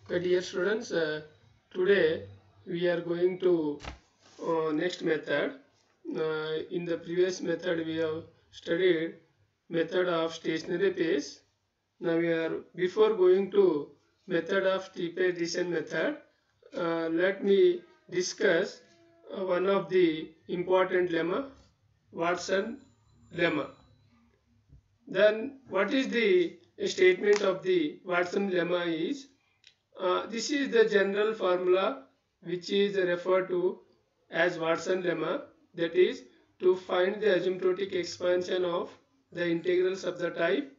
Dear students, today we are going to next method. In the previous method we have studied method of stationary pace. Now we are before going to method of triple addition method. Let me discuss one of the important lemma, Watson lemma. Then what is the statement of the Watson lemma is this is the general formula which is referred to as Watson lemma, that is to find the asymptotic expansion of the integrals of the type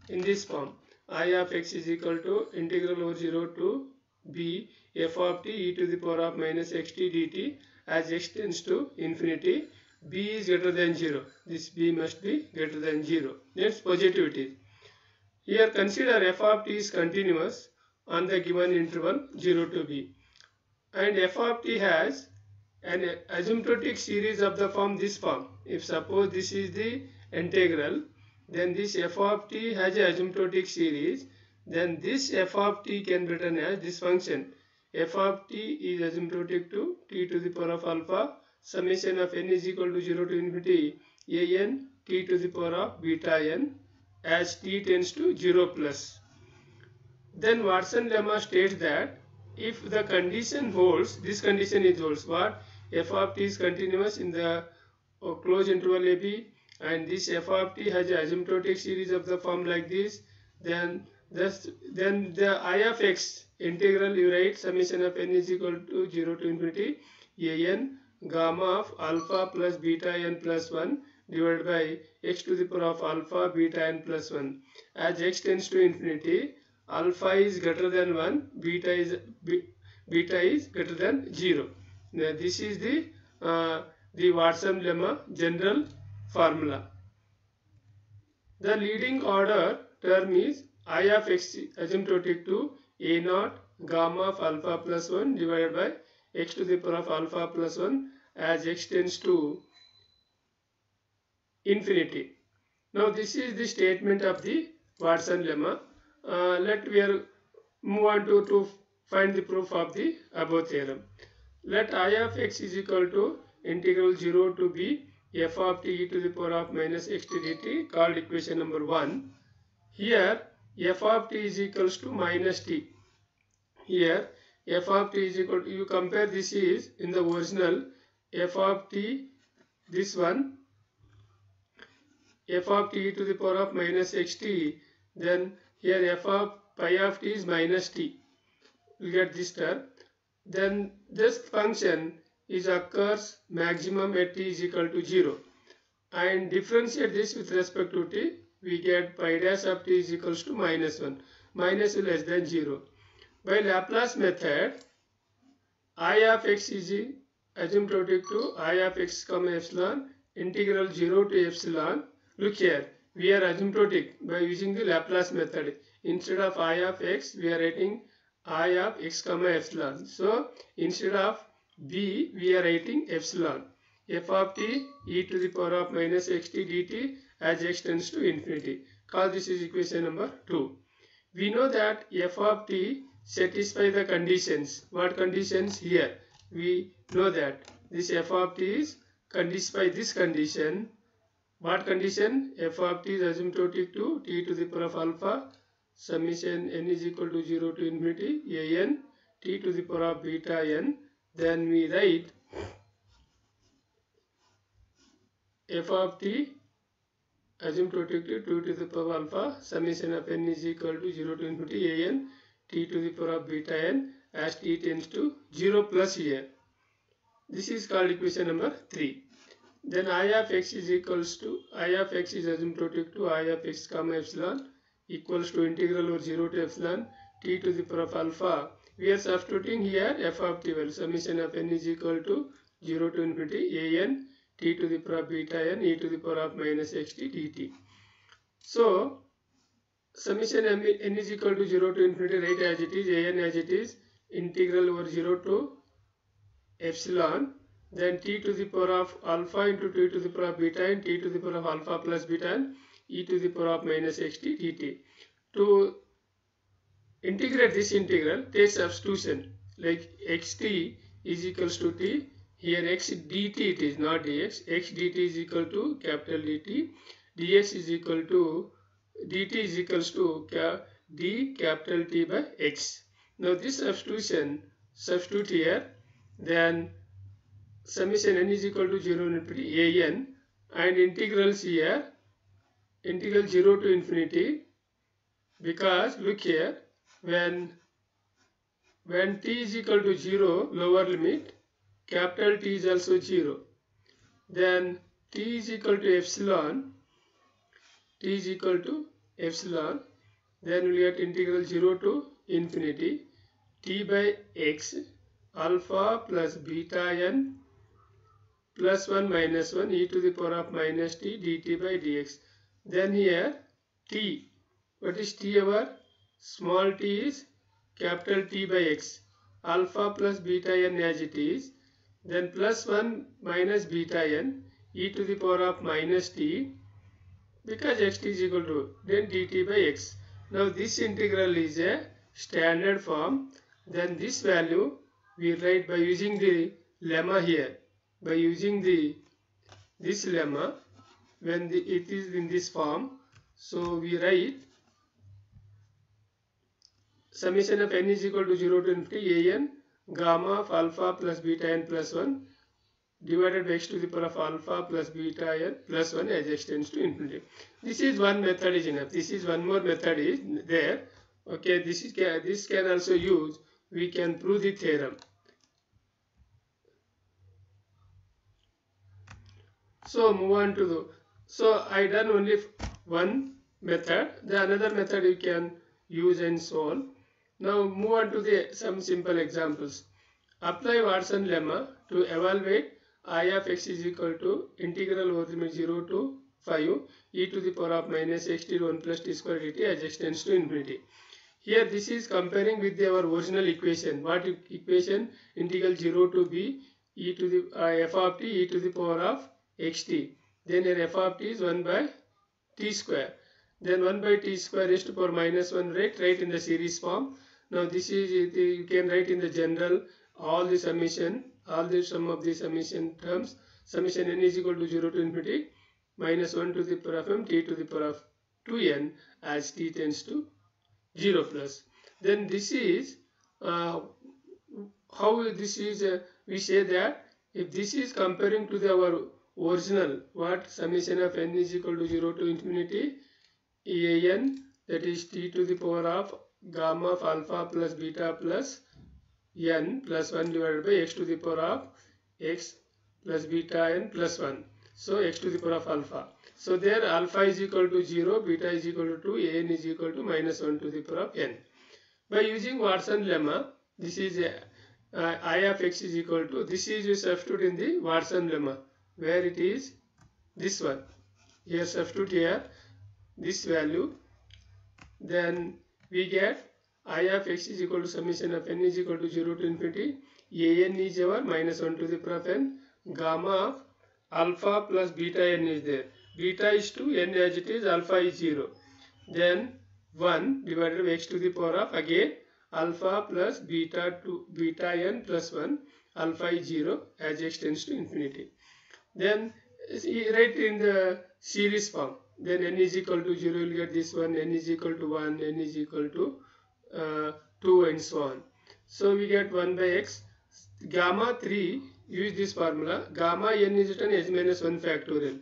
in this form. I of x is equal to integral over 0 to b f of t e to the power of minus xt dt as x tends to infinity. B is greater than 0. This b must be greater than 0. That's positive it is. Here consider f of t is continuous on the given interval 0 to b, and f of t has an asymptotic series of the form this form. If suppose this is the integral, then this f of t has a asymptotic series, then this f of t can be written as this function. F of t is asymptotic to t to the power of alpha summation of n is equal to 0 to infinity a n t to the power of beta n as t tends to 0 plus. Then Watson lemma states that if the condition holds, this condition is holds what? F of t is continuous in the closed interval ab, and this f of t has an asymptotic series of the form like this, then the I of x integral you write summation of n is equal to 0 to infinity a n gamma of alpha plus beta n plus 1 divided by x to the power of alpha beta n plus 1. As x tends to infinity, alpha is greater than 1, beta is greater than 0. Now, this is the Watson lemma general formula. The leading order term is I of x asymptotic to a naught gamma of alpha plus 1 divided by x to the power of alpha plus 1 as x tends to infinity. Now this is the statement of the Watson lemma. Let we are move on to find the proof of the above theorem. Let I of x is equal to integral 0 to b f of t e to the power of minus xt dt, called equation number 1. Here f of t is equals to minus t. Here f of t is equal to, you compare this is in the original f of t, this one f of t e to the power of minus xt, then here f of pi of t is minus t. You get this term. Then this function is occurs maximum at t is equal to 0, and differentiate this with respect to t, we get pi dash of t is equals to minus 1, minus less than 0. By Laplace method, I of x is asymptotic to I of x comma epsilon integral 0 to epsilon. Look here, we are asymptotic by using the Laplace method. Instead of I of x, we are writing I of x comma epsilon. So instead of b, we are writing epsilon. F of t e to the power of minus xt dt as x tends to infinity. Call this is equation number 2. We know that f of t satisfy the conditions. What conditions? Here we know that this f of t is satisfy this condition. What condition? F of t is asymptotic to t to the power of alpha summation n is equal to 0 to infinity a n t to the power of beta n. Then we write f of t asymptotic to 2 to the power of alpha summation of n is equal to 0 to infinity a n t to the power of beta n as t tends to 0 plus here. This is called equation number 3. Then I of x is equals to, I of x is asymptotic to I of x comma epsilon equals to integral over 0 to epsilon t to the power of alpha. We are substituting here f of t value summation of n is equal to 0 to infinity a n t to the power of beta n e to the power of minus xt dt. So summation n is equal to 0 to infinity, right as it is, a n as it is, integral over 0 to epsilon, then t to the power of alpha into t to the power of beta n t to the power of alpha plus beta n e to the power of minus xt dt. To integrate this integral, take substitution, like xt is equals to t. Here x dt it is, not dx. X dt is equal to capital dt. Dx is equal to dt is equals to d capital T by x. Now this substitution, substitute here, then summation n is equal to 0 infinity an, and integrals here, integral 0 to infinity, because look here, when t is equal to 0, lower limit, capital T is also 0. Then t is equal to epsilon, then we get integral 0 to infinity, t by x, alpha plus beta n plus 1 minus 1 e to the power of minus t dt by dx. Then here t, what is t over? Small t is capital T by x, alpha plus beta n as it is, then plus 1 minus beta n e to the power of minus t, because xt is equal to, then dt by x. Now this integral is a standard form. Then this value we write by using the lemma here. By using this lemma, when it is in this form, so we write summation of n is equal to 0 to infinity an gamma of alpha plus beta n plus 1 divided by x to the power of alpha plus beta n plus 1 as x tends to infinity. This is one method is enough. This is one more method is there. Okay, this can also use. We can prove the theorem. So move on to the. So I done only one method. The another method you can use and solve. Now move on to some simple examples. Apply Watson lemma to evaluate I of x is equal to integral over limit 0 to 5 e to the power of minus x t 1 plus t square dt as x tends to infinity. Here this is comparing with our original equation. What equation? Integral 0 to b e to the f of t e to the power of xt. Then here f of t is 1 by t square. Then 1 by t square raised to power minus 1 write in the series form. Now this is, you can write in the general all the summation, all the sum of the summation terms. Summation n is equal to 0 to infinity minus 1 to the power of m t to the power of 2n as t tends to 0 plus. Then this is how this is, we say that if this is comparing to our original, what summation of n is equal to 0 to infinity an, that is t to the power of gamma of alpha plus beta plus n plus 1 divided by x to the power of x plus beta n plus 1. So x to the power of alpha. So there alpha is equal to 0, beta is equal to 2, an is equal to minus 1 to the power of n. By using Watson lemma, this is I of x is equal to, this is you substitute in the Watson lemma, where it is this one. Here substitute here this value, then we get I of x is equal to summation of n is equal to 0 to infinity, an is our minus 1 to the power of n, gamma of alpha plus beta n is there. Beta is 2, n as it is, alpha is 0. Then 1 divided by x to the power of, again, alpha plus beta n plus 1, alpha is 0 as x tends to infinity. Then write in the series form. Then n is equal to 0, you will get this one, n is equal to 1, n is equal to 2 and so on. So we get 1 by x. Gamma 3, use this formula. Gamma n is written as minus 1 factorial.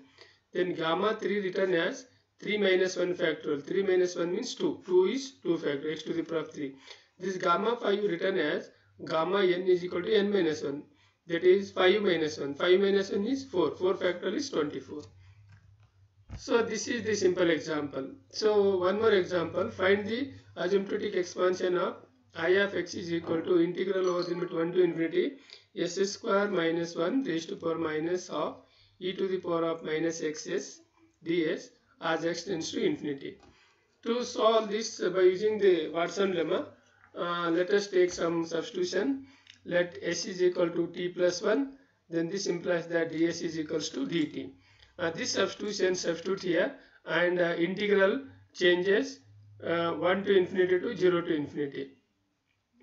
Then gamma 3 written as 3 minus 1 factorial. 3 minus 1 means 2. 2 is 2 factorial, x to the power of 3. This gamma 5 written as gamma n is equal to n minus 1. That is 5 minus 1. 5 minus 1 is 4. 4 factorial is 24. So this is the simple example. So one more example. Find the asymptotic expansion of I of x is equal to integral over limit 1 to infinity s square minus 1 raised to power minus of e to the power of minus xs ds as x tends to infinity. To solve this by using the Watson lemma, let us take some substitution. Let s is equal to t plus 1, then this implies that ds is equals to dt. This substitute here, and integral changes 1 to infinity to 0 to infinity.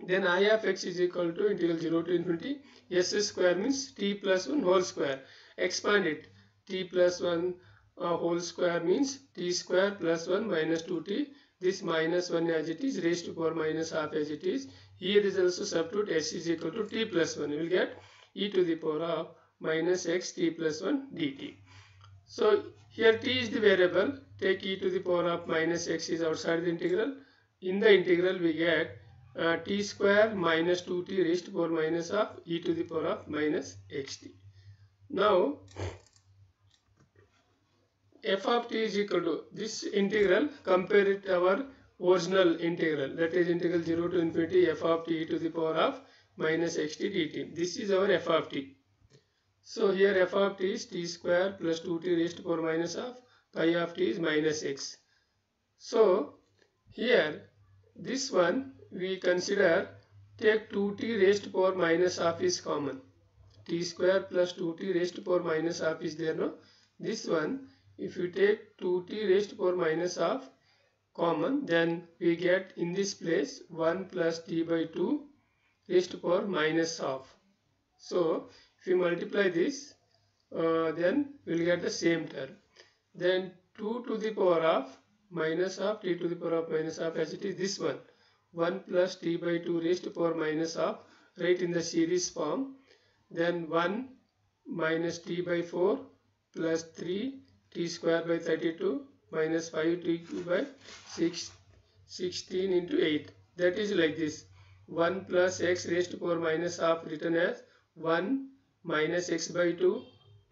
Then I of x is equal to integral 0 to infinity s square means t plus 1 whole square. Expand it. T plus 1 whole square means t square plus 1 minus 2t. This minus 1 as it is raised to power minus half as it is. Here is also substitute s is equal to t plus 1. You will get e to the power of minus x t plus 1 dt. So here t is the variable. Take e to the power of minus x is outside the integral. In the integral we get t square minus 2t raised to power minus of e to the power of minus xt. Now f of t is equal to this integral, compare it to our original integral, that is integral 0 to infinity f of t e to the power of minus xt dt. This is our f of t. So here f of t is t square plus 2t raised to power minus of pi of t is minus x. So here this one we consider, take 2t raised to power minus half is common. T square plus 2t raised to power minus half is there, no? This one, if you take 2t raised to power minus half common, then we get in this place 1 plus t by 2 raised to power minus half. So if you multiply this, then we will get the same term. Then 2 to the power of minus half t to the power of minus half as it is this one. 1 plus t by 2 raised to power minus half, write in the series form. Then 1 minus t by 4 plus 3 t square by 32 minus 5 t cube by 16 into 8. That is like this. 1 plus x raised to power minus half written as 1 minus x by 2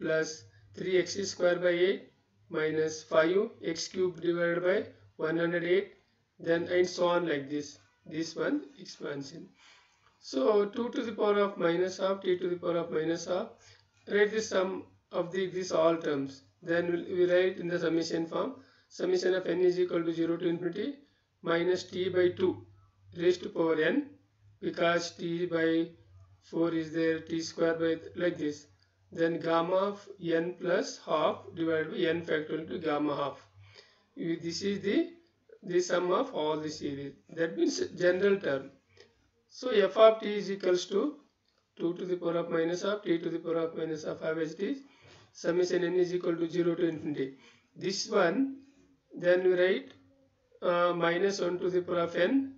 plus 3x square by 8 minus 5 x cube divided by 108, then and so on like this. This one expansion. So 2 to the power of minus half t to the power of minus half, write the sum of these all terms. Then we write in the summation form. Summation of n is equal to 0 to infinity minus t by 2 raised to power n, because t by 4 is there, t square by like this. Then gamma of n plus half divided by n factorial into gamma half. This is the sum of all the series. That means general term. So f of t is equals to 2 to the power of minus half t to the power of minus half as it is. Summation n is equal to 0 to infinity. This one, then we write minus 1 to the power of n,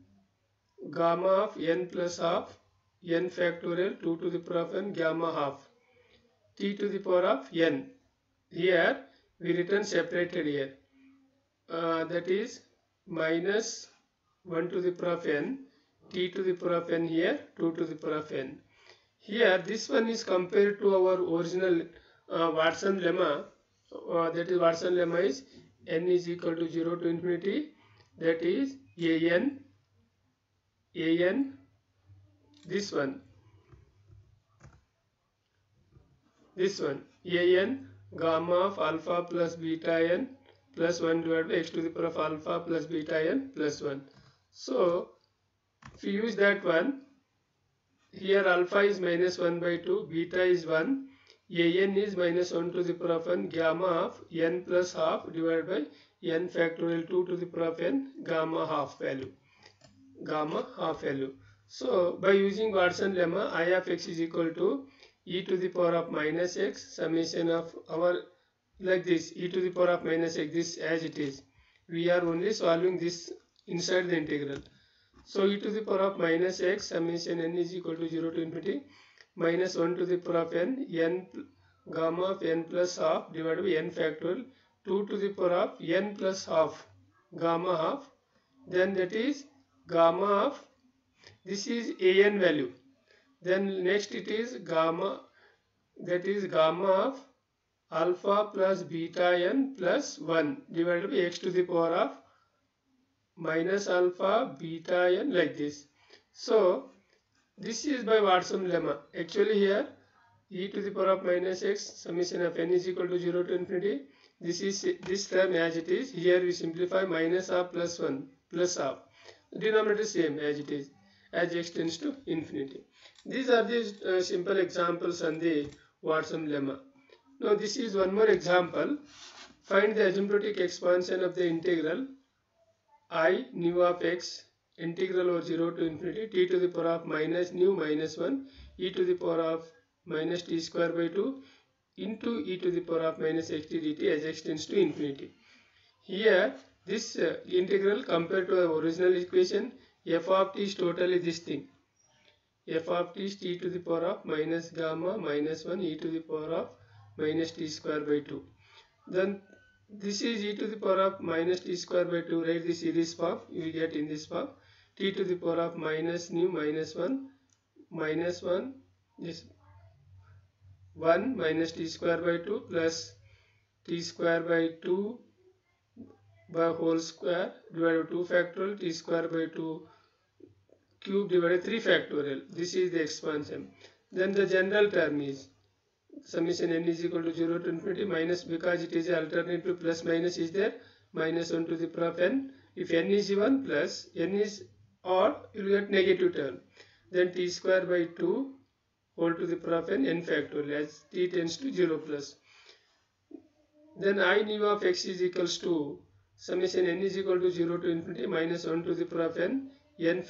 gamma of n plus half, n factorial 2 to the power of n, gamma half, t to the power of n. Here we written separated here. That is minus 1 to the power of n, t to the power of n here, 2 to the power of n. Here this one is compared to our original Watson lemma. That is Watson lemma is n is equal to 0 to infinity. That is an this one an gamma of alpha plus beta n plus 1 divided by x to the power of alpha plus beta n plus 1. So if you use that one, here alpha is minus 1 by 2, beta is 1, an is minus 1 to the power of n, gamma of n plus half divided by n factorial 2 to the power of n, gamma half value. So by using Watson lemma, I of x is equal to e to the power of minus x, summation of our like this, e to the power of minus x, this as it is. We are only solving this inside the integral. So e to the power of minus x, summation n is equal to 0 to infinity minus 1 to the power of n, gamma of n plus half divided by n factorial 2 to the power of n plus half, gamma half. Then that is gamma of, this is an value. Then next it is gamma, that is gamma of alpha plus beta n plus 1 divided by x to the power of minus alpha beta n like this. So this is by Watson lemma. Actually here e to the power of minus x, summation of n is equal to 0 to infinity. This is this term as it is. Here we simplify minus half plus 1 plus half. Denominator same as it is as x tends to infinity. These are the simple examples on the Watson lemma. Now this is one more example. Find the asymptotic expansion of the integral I nu of x integral over 0 to infinity t to the power of minus nu minus 1 e to the power of minus t square by 2 into e to the power of minus xt dt as x tends to infinity. Here this integral compared to our original equation, f of t is totally this thing. F of t is t to the power of minus gamma minus 1 e to the power of minus t square by 2. Then this is e to the power of minus t square by 2, write the series form, you get in this form, t to the power of minus nu minus 1 is 1 minus t square by 2 plus t square by 2 by whole square divided by 2 factorial t square by 2 cube divided by 3 factorial. This is the expansion. Then the general term is summation n is equal to 0 to infinity minus, because it is alternative, plus minus is there, minus 1 to the power of n. If n is even plus n is odd, you will get negative term. Then t square by 2 whole to the power of n factorial as t tends to 0 plus. Then I nu of x is equals to summation n is equal to 0 to infinity minus 1 to the power of n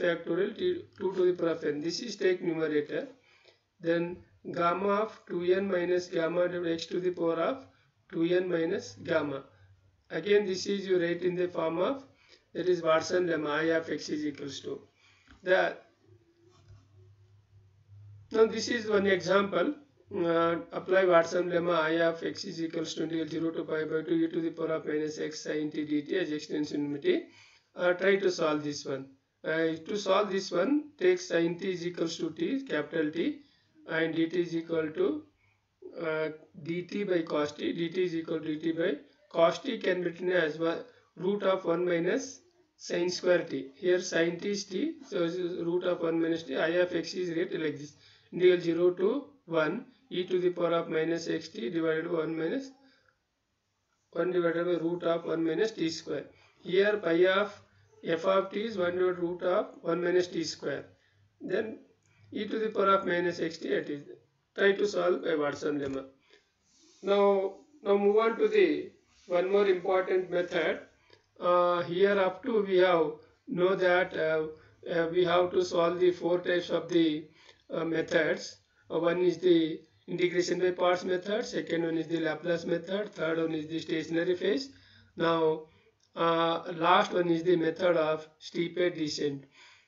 factorial t 2 to the power of n. This is take numerator. Then gamma of 2n minus gamma divided x to the power of 2n minus gamma. Again this is you write in the form of, that is Watson lemma, I of x is equals to. Now this is one example. Apply Watson lemma, I of x is equals to integral 0 to pi by 2 e to the power of minus x sin t dt as x tends to infinity. Try to solve this one. To solve this one, take sin t is equals to t, capital T, and dt is equal to dt by cos t. Dt is equal to dt by cos t can be written as root of 1 minus sin square t. Here sin t is t, so root of 1 minus t. I of x is written like this: integral 0 to 1 e to the power of minus xt divided by 1 divided by root of 1 minus t square. Here pi of f of t is 1 divided root of 1 minus t square. Then e to the power of minus xt, it is. Try to solve by Watson lemma. Now move on to the one more important method. Here up to we have know that we have to solve the 4 types of the methods. One is the integration by parts method, second one is the Laplace method, third one is the stationary phase. Now last one is the method of steeped descent.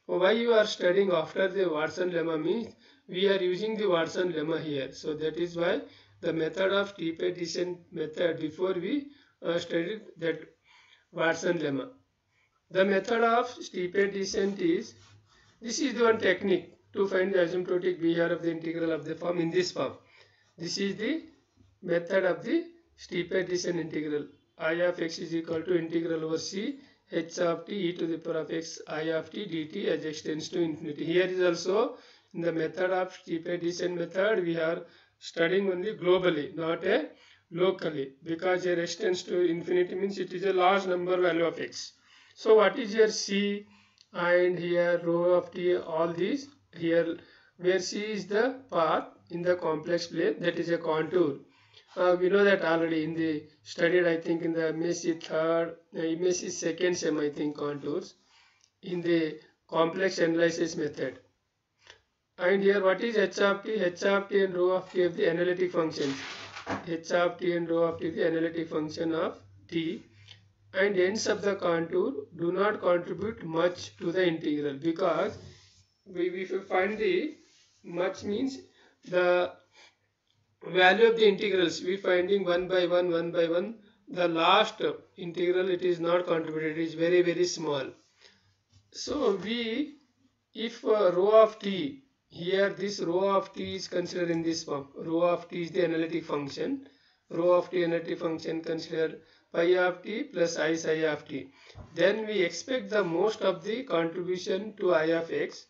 Why you are studying after the Watson lemma means we are using the Watson lemma here. So that is why the method of steeped descent method, before we studied that Watson lemma. The method of steeped descent is, this is the one technique to find the asymptotic behavior of the integral of the form in this form. This is the method of the steeped descent integral. I of x is equal to integral over c h of t e to the power of x I of t dt as x tends to infinity. Here is also in the method of steeped descent method we are studying only globally, not locally, because here x tends to infinity means it is a large number value of x. So what is your c and here rho of t, all these here, where c is the path in the complex plane, that is a contour. We know that already in the studied, I think in the MSc third, MSc second sem, I think, contours in the complex analysis method. And here what is h of t? H of t and rho of t of the analytic functions. H of t and rho of t the analytic function of t, and ends of the contour do not contribute much to the integral, because if you find the much means the value of the integrals, we finding one by one, the last integral it is not contributed, it is very, very small. So we, if rho of t, here this rho of t is considered in this form, rho of t is the analytic function, rho of t analytic function considered pi of t plus I psi of t, then we expect the most of the contribution to I of x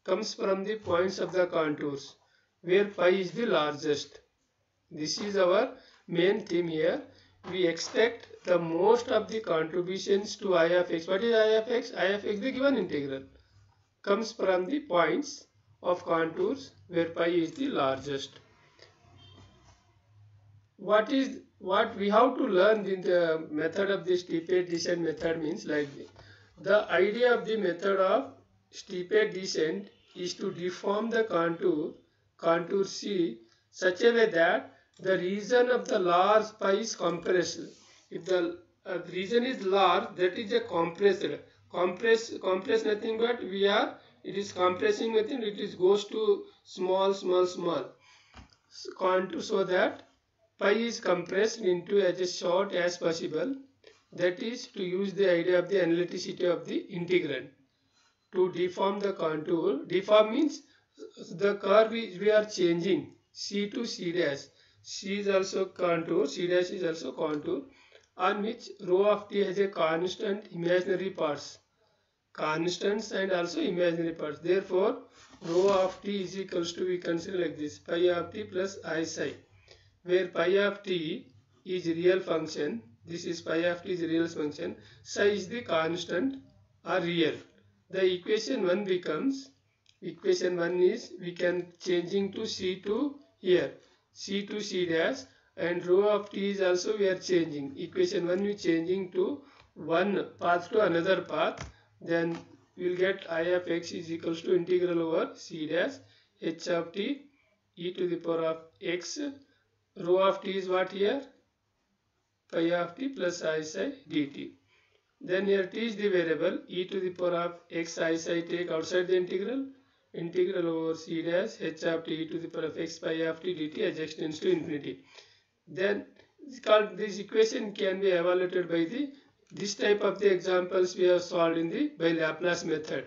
comes from the points of the contours where pi is the largest. This is our main theme here. We expect the most of the contributions to I of x. What is I of x? I of x, the given integral, comes from the points of contours where pi is the largest. What we have to learn in the method of the steeped descent method means like The idea of the method of steep descent is to deform the contour C, such a way that the region of the large pi is compressed. If the region is large, that is a compressed. Compress nothing but it is compressing within, it is goes to small contour, so that pi is compressed into as short as possible. That is to use the idea of the analyticity of the integrand. To deform the contour, deform means the curve we are changing, C to C dash. C is also contour, C dash is also contour, on which rho of t has a constant imaginary parts. Constants and also imaginary parts. Therefore, rho of t is equals to, we consider like this, pi of t plus I psi, where pi of t is real function. This is pi of t is real function. Psi is the constant or real. The equation 1 becomes, equation 1 is, we can changing to C to here, C to C dash, and rho of t is also we are changing. Equation 1 we changing to one path to another path. Then we will get I of x is equals to integral over C dash h of t e to the power of x. Rho of t is what here? Pi of t plus I psi dt. Then here t is the variable, e to the power of x I psi take outside the integral over c dash h of t e to the power of x pi of t dt as x tends to infinity. Then this equation can be evaluated by this type of the examples we have solved in by Laplace method.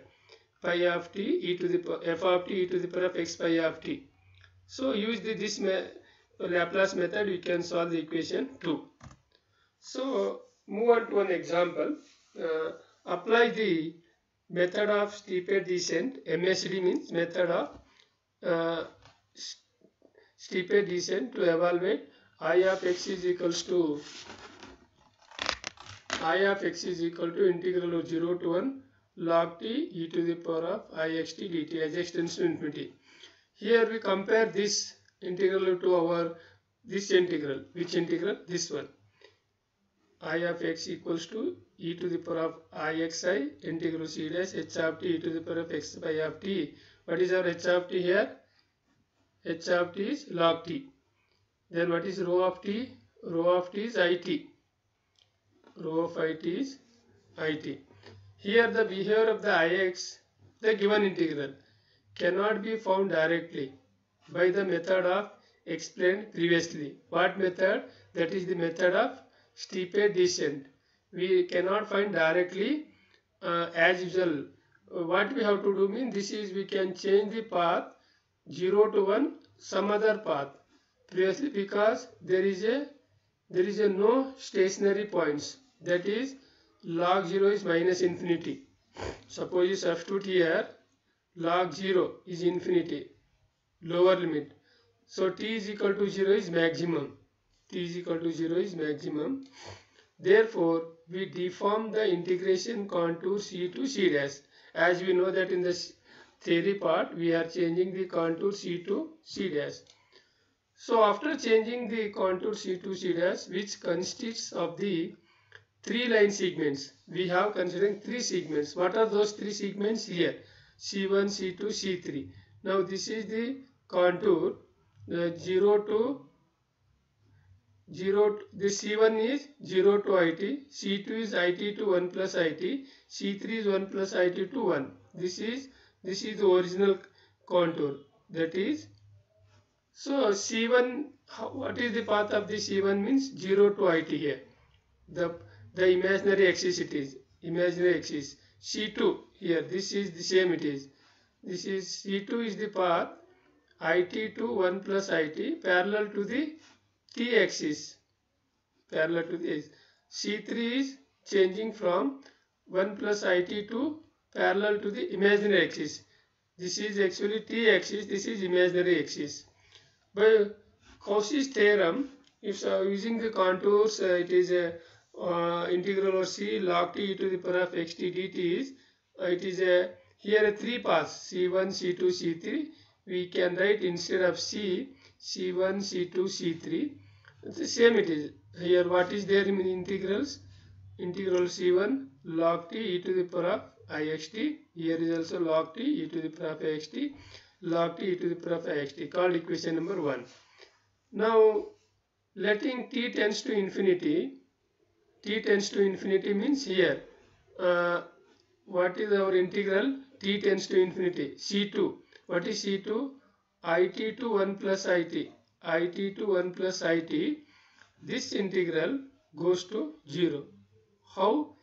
Pi of t e to the f of t e to the power of x pi of t. So use this Laplace method, we can solve the equation 2. So move on to an example. Apply the method of steep descent. MSD means method of steep descent to evaluate I of x is equals to integral of 0 to 1 log t e to the power of I x t dt as x tends to infinity. Here we compare this integral to our this integral. Which integral? This one. I of x equals to e to the power of ixi integral c dash h of t e to the power of x pi of t. What is our h of t here? H of t is log t. Then what is rho of t? Rho of t is it. Rho of it is it. Here the behavior of the ix, the given integral, cannot be found directly by the method of explained previously. What method? That is the method of steep descent. We cannot find directly as usual. What we have to do means, this is we can change the path 0 to 1 some other path previously, because there is a no stationary points. That is log 0 is minus infinity. Suppose you substitute here, log 0 is infinity, lower limit. So t is equal to 0 is maximum. T is equal to 0 is maximum. Therefore, we deform the integration contour C to C dash. As we know that in the theory part, we are changing the contour C to C dash. So after changing the contour C to C dash, which consists of the 3 line segments, we have considering 3 segments. What are those 3 segments here? C1, C2, C3. Now this is the contour 0 to this C1 is 0 to it, C2 is it to 1 plus it, C3 is 1 plus it to 1. This is the original contour. That is, so C1, what is the path of the C1 means 0 to it here. The imaginary axis, it is imaginary axis. C2 here, this is the same, it is. This is C2 is the path it to 1 plus it parallel to the t-axis, parallel to this. C3 is changing from 1 plus it to parallel to the imaginary axis. This is actually t-axis, this is imaginary axis. By Cauchy's theorem, if using the contours, it is a integral over c log t e to the power of xt dt is, it is here 3 paths, c1, c2, c3. We can write instead of c, c1, c2, c3. The same it is here. What is there in integrals? Integral c1 log t e to the power of ixt. Here is also log t e to the power of ixt, log t e to the power of ixt, called equation number 1. Now letting t tends to infinity, t tends to infinity means here what is our integral? T tends to infinity, c2. What is c2? it to 1 plus it, it to 1 plus it. This integral goes to 0. How?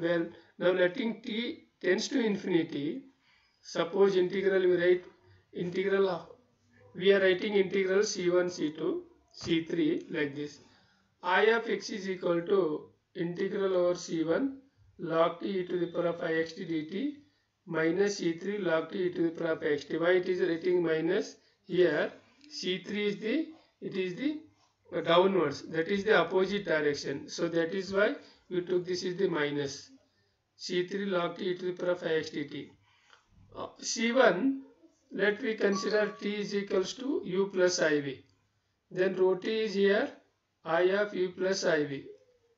Well, now letting t tends to infinity, suppose integral we write integral of, we are writing integral c1, c2, c3 like this. I of x is equal to integral over c1 log t e to the power of ixt dt minus c3 log t e to the power of ixt. Why it is writing minus? Here c3 is the downwards, that is the opposite direction, so that is why we took this is the minus c3 log t e to the power of ixt dt. C1, let we consider t is equals to u plus iv. Then rho t is here I of u plus iv.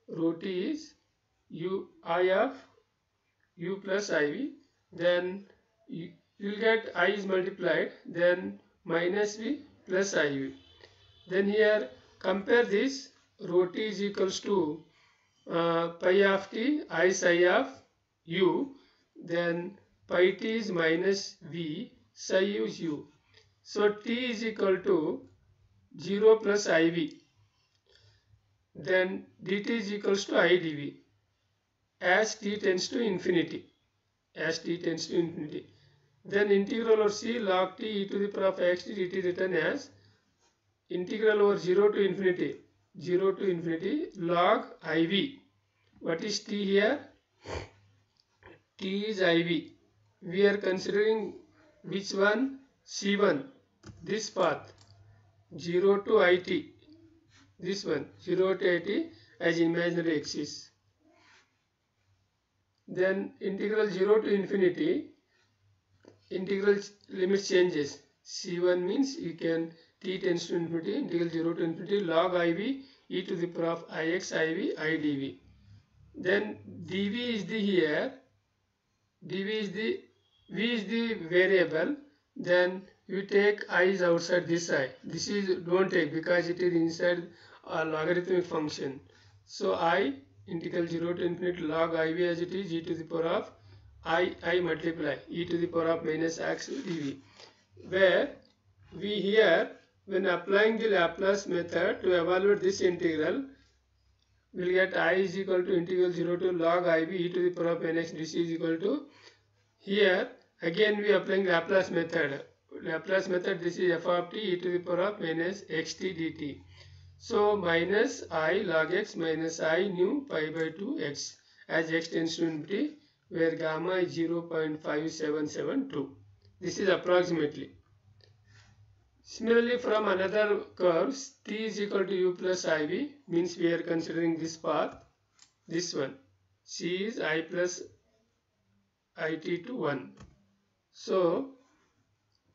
Rho t is I of u plus iv. Then you will get I is multiplied, then minus v plus iv. Then here compare this, rho t is equals to pi of t I psi of u. Then pi t is minus v, psi u is u. So t is equal to 0 plus iv. Then dt is equals to I dv as t tends to infinity. As t tends to infinity. Then integral over c log t e to the power of ixt dt written as integral over 0 to infinity. 0 to infinity log iv. What is t here? T is iv. We are considering which one? C1. This path. 0 to it. This one. 0 to it as imaginary axis. Then integral 0 to infinity. Integral limit changes. C1 means you can t tends to infinity. Integral 0 to infinity log iv e to the power of ix iv I dv. Then dv is the here. dv is the v is the variable. Then you take I is outside this side. This is don't take because it is inside a logarithmic function. So I integral 0 to infinity log iv as it is e to the power of I multiply e to the power of minus x dv. Where we here when applying the Laplace method to evaluate this integral, we'll get I is equal to integral 0 to log iv e to the power of nx dc is equal to, here again we are applying Laplace method. Laplace method, this is f of t e to the power of minus xt dt. So minus I log x minus I nu pi by 2 x as x tends to infinity, where gamma is 0.5772. This is approximately. Similarly, from another curves, t is equal to u plus iv means we are considering this path, this one. C is I plus it to 1. So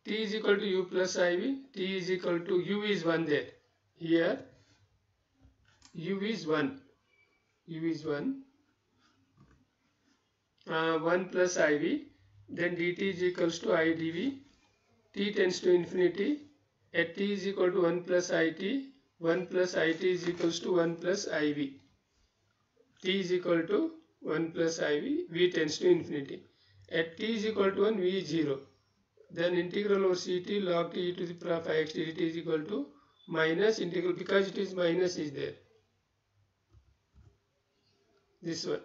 t is equal to u plus iv, t is equal to u is 1 there. Here u is 1. U is 1. 1 plus iv. Then dt is equals to I dv. T tends to infinity. At t is equal to 1 plus it. 1 plus it is equals to 1 plus iv. T is equal to 1 plus iv. V tends to infinity. At t is equal to 1, v is 0. Then integral over ct log t e to the power of ixt dt is equal to minus integral, because it is minus is there. This one.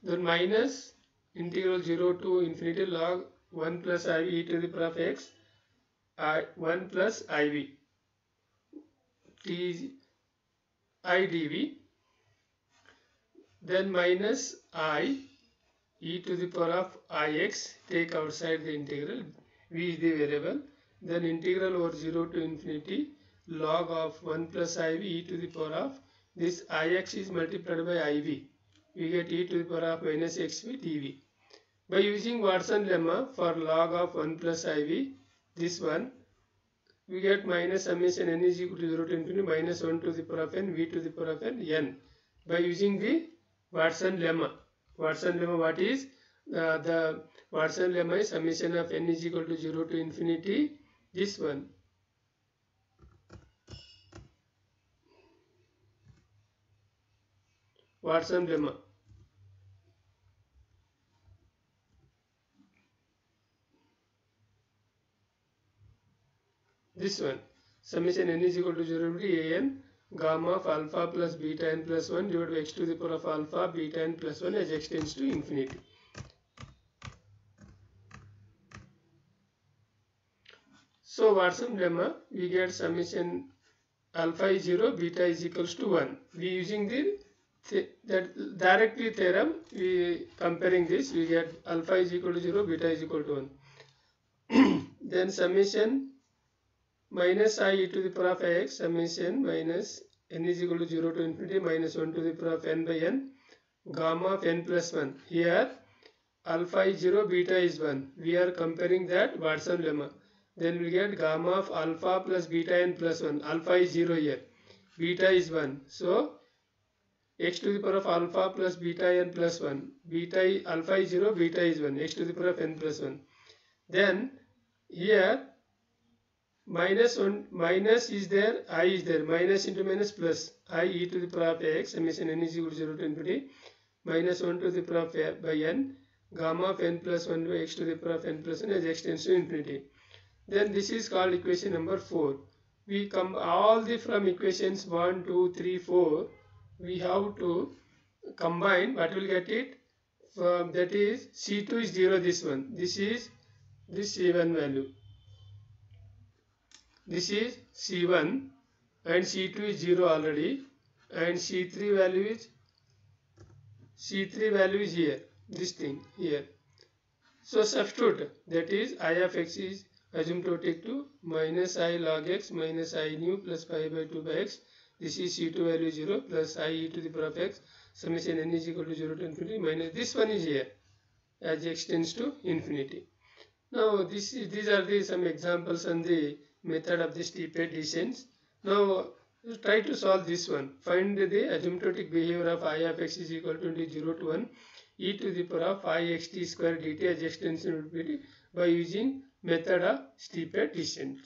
Then minus integral 0 to infinity log 1 plus iv e to the power of x 1 plus iv t is I dv. Then minus I e to the power of ix, take outside the integral, v is the variable. Then integral over 0 to infinity log of 1 plus iv e to the power of, this ix is multiplied by iv. We get e to the power of minus xv dv. By using Watson lemma for log of 1 plus iv, this one, we get minus summation n is equal to 0 to infinity minus 1 to the power of n v to the power of n. by using the Watson lemma. Watson lemma, what is the Watson lemma is summation of n is equal to 0 to infinity, this one. Watson lemma. This one, summation n is equal to 0 to an gamma of alpha plus beta n plus 1 divided by x to the power of alpha beta n plus 1 as x tends to infinity. So Watson lemma, we get summation alpha is 0, beta is equals to 1. We using that directly theorem, we comparing this, we get alpha is equal to 0, beta is equal to 1. Then summation minus I e to the power of x, summation minus n is equal to 0 to infinity minus 1 to the power of n by n, gamma of n plus 1. Here alpha is 0, beta is 1. We are comparing that Watson lemma. Then we get gamma of alpha plus beta n plus 1. Alpha is 0 here, beta is 1. So x to the power of alpha plus beta n plus 1. Alpha is 0, beta is 1. X to the power of n plus 1. Then here minus is there, I is there. Minus into minus plus. I e to the power of x, summation n is equal to 0 to infinity, minus 1 to the power of by n, gamma of n plus 1 by x to the power of n plus 1 as x tends to infinity. Then this is called equation number 4. We come all the from equations 1, 2, 3, 4. We have to combine. What will get it? That is C2 is 0. This one. This is this C1 value. This is C1 and C2 is 0 already, and C3 value is here. This thing here. So substitute, that is I of x is asymptotic to minus I log x minus I nu plus pi by 2 by x. This is C2 value 0 plus I e to the power of x, summation n is equal to 0 to infinity minus this one is here as x tends to infinity. Now these are some examples on the method of the steepest descents. Now try to solve this one. Find the asymptotic behavior of I of x is equal to 0 to 1 e to the power of I xt square dt as x tends to infinity by using method of steepest descent.